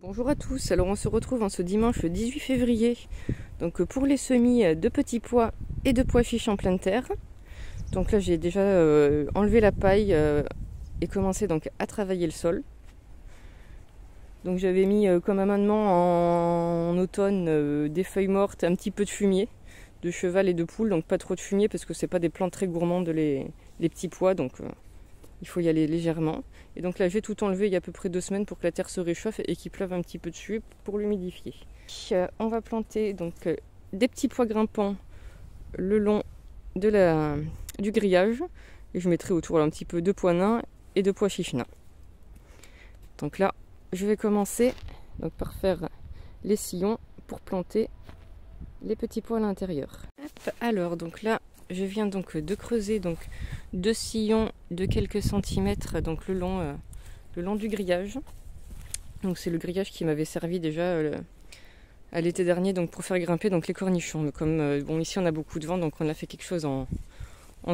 Bonjour à tous, alors on se retrouve en ce dimanche 18 février donc pour les semis de petits pois et de pois chiches en pleine terre. Donc là j'ai déjà enlevé la paille et commencé donc à travailler le sol. Donc j'avais mis comme amendement en automne des feuilles mortes, un petit peu de fumier, de cheval et de poule, donc pas trop de fumier parce que c'est pas des plantes très gourmandes les petits pois, donc il faut y aller légèrement. Et donc là j'ai tout enlevé il y a à peu près 2 semaines pour que la terre se réchauffe et qu'il pleuve un petit peu dessus pour l'humidifier. On va planter donc des petits pois grimpants le long du grillage. Et je mettrai autour là, un petit peu de pois nains et de pois chiches nains. Donc là je vais commencer donc, par faire les sillons pour planter les petits pois à l'intérieur. Alors donc là je viens donc de creuser donc 2 sillons de quelques centimètres donc le long du grillage. Donc c'est le grillage qui m'avait servi déjà à l'été dernier donc pour faire grimper donc les cornichons. Mais comme bon ici on a beaucoup de vent donc on a fait quelque chose en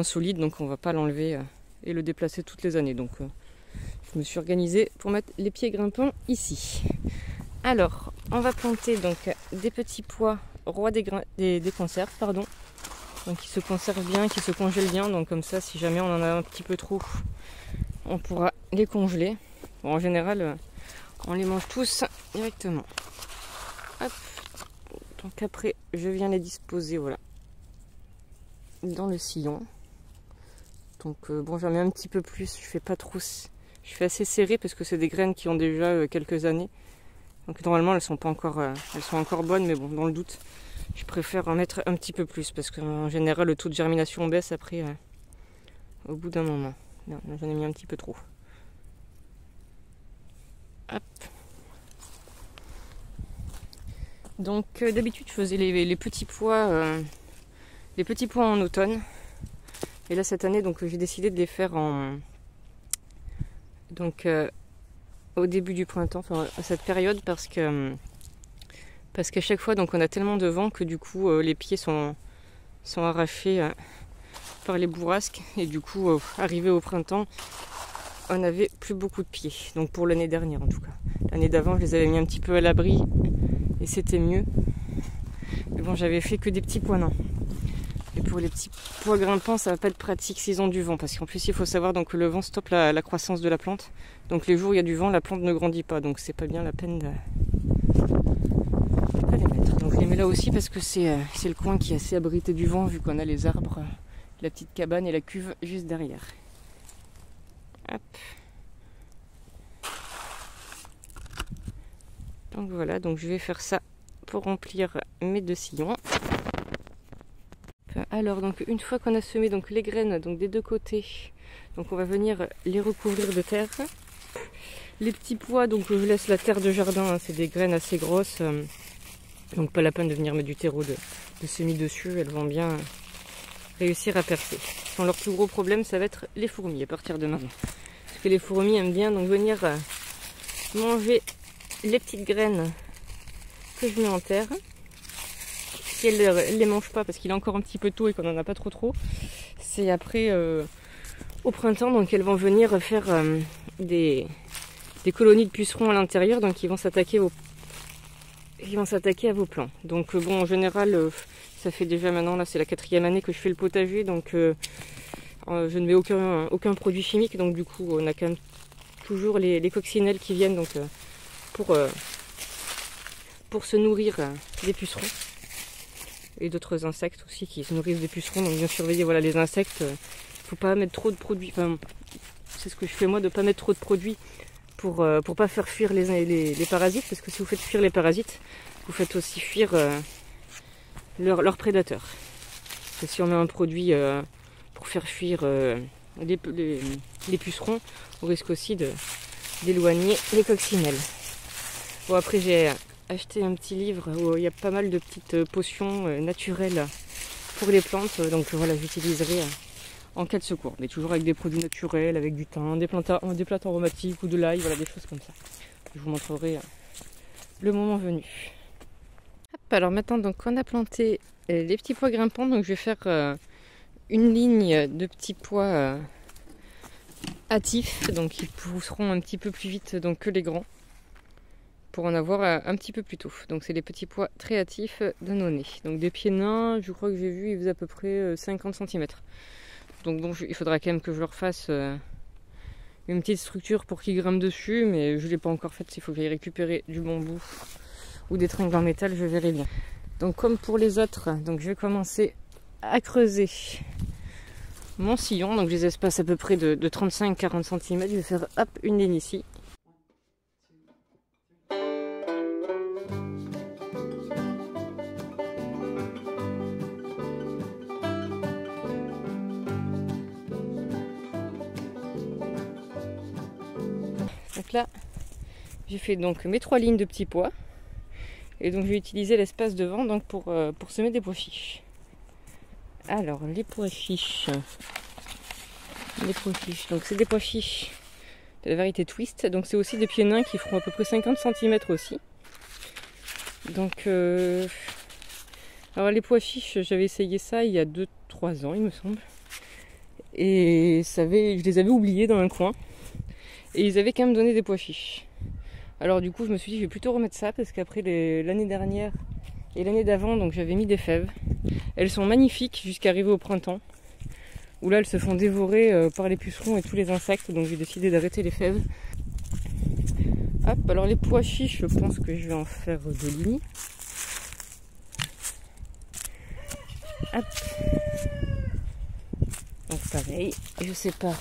solide, donc on va pas l'enlever et le déplacer toutes les années. Donc je me suis organisée pour mettre les pieds grimpants ici. Alors on va planter donc des petits pois rois des conserves, pardon. Donc qui se conservent bien, qui se congèlent bien, donc comme ça si jamais on en a un petit peu trop, on pourra les congeler. Bon, en général on les mange tous directement. Hop. Donc après je viens les disposer voilà dans le sillon. Donc bon j'en mets un petit peu plus, je fais pas trop, je fais assez serré parce que c'est des graines qui ont déjà quelques années. Donc normalement elles sont encore bonnes, mais bon dans le doute je préfère en mettre un petit peu plus parce qu'en général le taux de germination baisse après au bout d'un moment. Non, j'en ai mis un petit peu trop. Hop. Donc d'habitude je faisais les petits pois en automne. Et là cette année donc j'ai décidé de les faire au début du printemps, enfin à cette période parce qu'à chaque fois donc on a tellement de vent que du coup les pieds sont arrachés par les bourrasques et du coup arrivé au printemps on n'avait plus beaucoup de pieds. Donc pour l'année dernière en tout cas. L'année d'avant je les avais mis un petit peu à l'abri et c'était mieux. Mais bon j'avais fait que des petits pois nains. Et pour les petits pois grimpants, ça va pas être pratique s'ils ont du vent. Parce qu'en plus, il faut savoir donc, que le vent stoppe la croissance de la plante. Donc les jours où il y a du vent, la plante ne grandit pas. Donc c'est pas bien la peine de les mettre. Donc je les mets là aussi parce que c'est le coin qui est assez abrité du vent vu qu'on a les arbres, la petite cabane et la cuve juste derrière. Hop. Donc voilà, donc je vais faire ça pour remplir mes 2 sillons. Alors donc une fois qu'on a semé donc les graines donc des 2 côtés, donc on va venir les recouvrir de terre. Les petits pois donc je laisse la terre de jardin, hein, c'est des graines assez grosses, donc pas la peine de venir mettre du terreau de semis dessus, elles vont bien réussir à percer. Leur plus gros problème ça va être les fourmis à partir de maintenant. Parce que les fourmis aiment bien donc venir manger les petites graines que je mets en terre. Si elle ne les mange pas parce qu'il est encore un petit peu tôt et qu'on n'en a pas trop, c'est après au printemps, donc elles vont venir faire des colonies de pucerons à l'intérieur, donc ils vont s'attaquer à vos plants. Donc bon en général ça fait déjà maintenant, là c'est la 4e année que je fais le potager, donc je ne mets aucun produit chimique, donc du coup on a quand même toujours les coccinelles qui viennent donc pour se nourrir des pucerons. Et d'autres insectes aussi qui se nourrissent des pucerons, donc bien surveiller voilà les insectes. Faut pas mettre trop de produits, enfin c'est ce que je fais moi, de pas mettre trop de produits pour pas faire fuir les parasites, parce que si vous faites fuir les parasites, vous faites aussi fuir leurs prédateurs. Et si on met un produit pour faire fuir les pucerons, on risque aussi d'éloigner les coccinelles. Bon après j'ai acheté un petit livre où il y a pas mal de petites potions naturelles pour les plantes, donc voilà j'utiliserai en cas de secours, mais toujours avec des produits naturels, avec du thym, des plantes aromatiques ou de l'ail, voilà des choses comme ça. Je vous montrerai le moment venu. Hop, alors maintenant donc on a planté les petits pois grimpants, donc je vais faire une ligne de petits pois hâtifs, donc ils pousseront un petit peu plus vite donc, que les grands. pour en avoir un petit peu plus tôt. Donc c'est les petits pois très hâtifs d'annonay. Donc des pieds nains, je crois que j'ai vu, ils faisaient à peu près 50 cm. Donc bon, il faudra quand même que je leur fasse une petite structure pour qu'ils grimpent dessus, mais je ne l'ai pas encore faite. S'il faut que j'aille récupérer du bambou ou des tringles en métal, je verrai bien. Donc comme pour les autres, donc je vais commencer à creuser mon sillon. Donc je les espace à peu près de 35-40 cm. Je vais faire hop, une ligne ici. Donc là, j'ai fait donc mes 3 lignes de petits pois. Et donc je vais utiliser l'espace devant donc pour semer des pois chiches. Alors les pois chiches. Donc c'est des pois chiches de la variété twist. Donc c'est aussi des pieds nains qui feront à peu près 50 cm aussi. Donc alors les pois chiches, j'avais essayé ça il y a 2-3 ans il me semble. Et je les avais oubliés dans un coin. Et ils avaient quand même donné des pois chiches. Alors du coup je me suis dit je vais plutôt remettre ça parce qu'après l'année dernière et l'année d'avant donc j'avais mis des fèves. Elles sont magnifiques jusqu'à arriver au printemps où là elles se font dévorer par les pucerons et tous les insectes, donc j'ai décidé d'arrêter les fèves. Hop, alors les pois chiches je pense que je vais en faire 2 lignes. Hop. Donc pareil, je sépare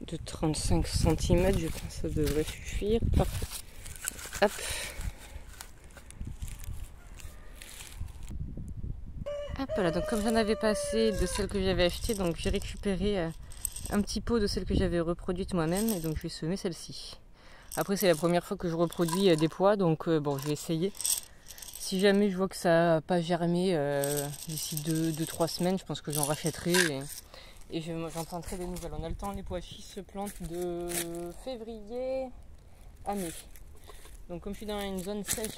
de 35 cm, je pense que ça devrait suffire. Parfait. Hop. Hop là, donc comme j'en avais pas assez de celles que j'avais achetées, donc j'ai récupéré un petit pot de celles que j'avais reproduites moi-même et donc je vais semer celle-ci. Après c'est la première fois que je reproduis des pois, donc bon je vais essayer. Si jamais je vois que ça n'a pas germé d'ici 2-3 semaines, je pense que j'en rachèterai et j'en planterai des nouvelles. On a le temps, les pois chiches se plantent de février à mai. Donc comme je suis dans une zone sèche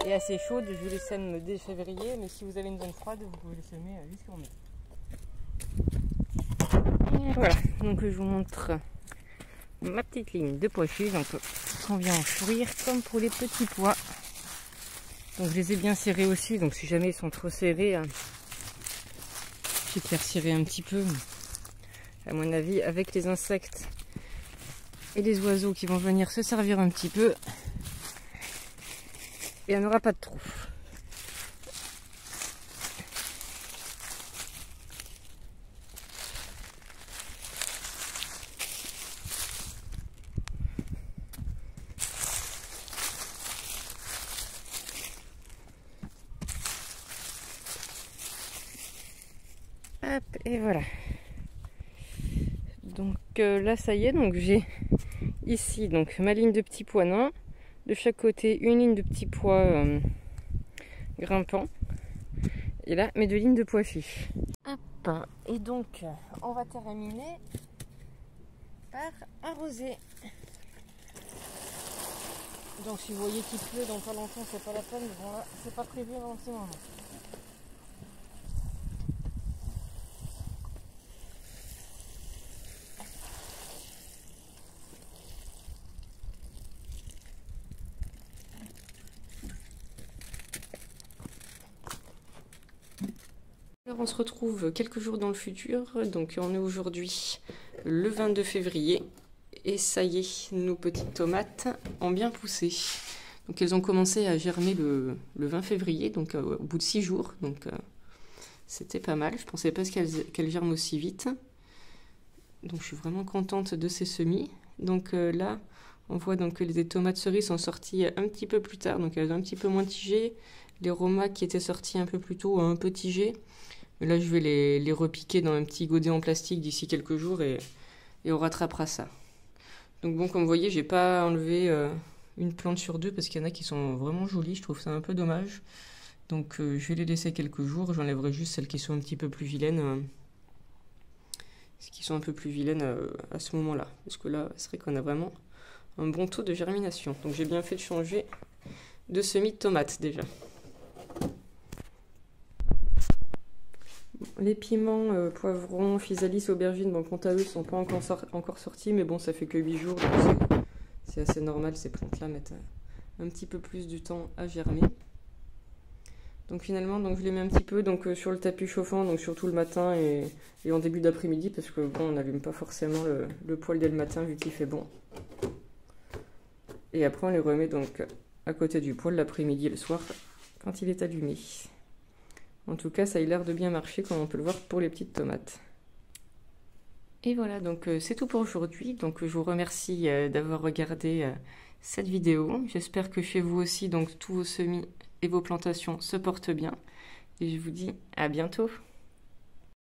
et assez chaude, je les sème dès février, mais si vous avez une zone froide, vous pouvez les semer jusqu'en mai. Voilà, donc je vous montre ma petite ligne de pois chiches, donc on vient en fruire comme pour les petits pois. Donc je les ai bien serrés aussi, donc si jamais ils sont trop serrés, je vais les resserrer un petit peu. À mon avis, avec les insectes et les oiseaux qui vont venir se servir un petit peu, et on n'aura pas de trou. Hop, et voilà. Donc là ça y est, donc j'ai ici donc ma ligne de petits pois nains, de chaque côté une ligne de petits pois grimpants, et là mes 2 lignes de pois chiches. Hop, et donc on va terminer par arroser. Donc si vous voyez qu'il pleut dans pas longtemps, c'est pas la peine, bon là c'est pas prévu dans ce moment. Alors on se retrouve quelques jours dans le futur, donc on est aujourd'hui le 22 février et ça y est, nos petites tomates ont bien poussé. Donc elles ont commencé à germer le 20 février, donc au bout de 6 jours, donc c'était pas mal. Je pensais pas qu'elles germent aussi vite, donc je suis vraiment contente de ces semis. Donc là on voit donc que les tomates cerises sont sorties un petit peu plus tard, donc elles ont un petit peu moins tigé. Les romacs qui étaient sortis un peu plus tôt ont un peu tigé. Mais là je vais les repiquer dans un petit godet en plastique d'ici quelques jours et on rattrapera ça. Donc bon, comme vous voyez, j'ai pas enlevé une plante sur 2 parce qu'il y en a qui sont vraiment jolies, je trouve ça un peu dommage. Donc je vais les laisser quelques jours, j'enlèverai juste celles qui sont un petit peu plus vilaines. À ce moment-là. Parce que là, c'est vrai qu'on a vraiment un bon taux de germination. Donc j'ai bien fait de changer de semis de tomates déjà. Les piments, poivrons, physalis, aubergines, bon, quant à eux, ne sont pas encore sortis, mais bon, ça fait que 8 jours, donc C'est assez normal, ces plantes-là mettent un petit peu plus du temps à germer. Donc finalement, je les mets un petit peu sur le tapis chauffant, donc surtout le matin et en début d'après-midi, parce que bon, on n'allume pas forcément le poêle dès le matin vu qu'il fait bon. Et après on les remet donc à côté du poêle l'après-midi et le soir quand il est allumé. En tout cas, ça a l'air de bien marcher comme on peut le voir pour les petites tomates. Et voilà, donc c'est tout pour aujourd'hui. Donc je vous remercie d'avoir regardé cette vidéo. J'espère que chez vous aussi, donc tous vos semis et vos plantations se portent bien. Et je vous dis à bientôt.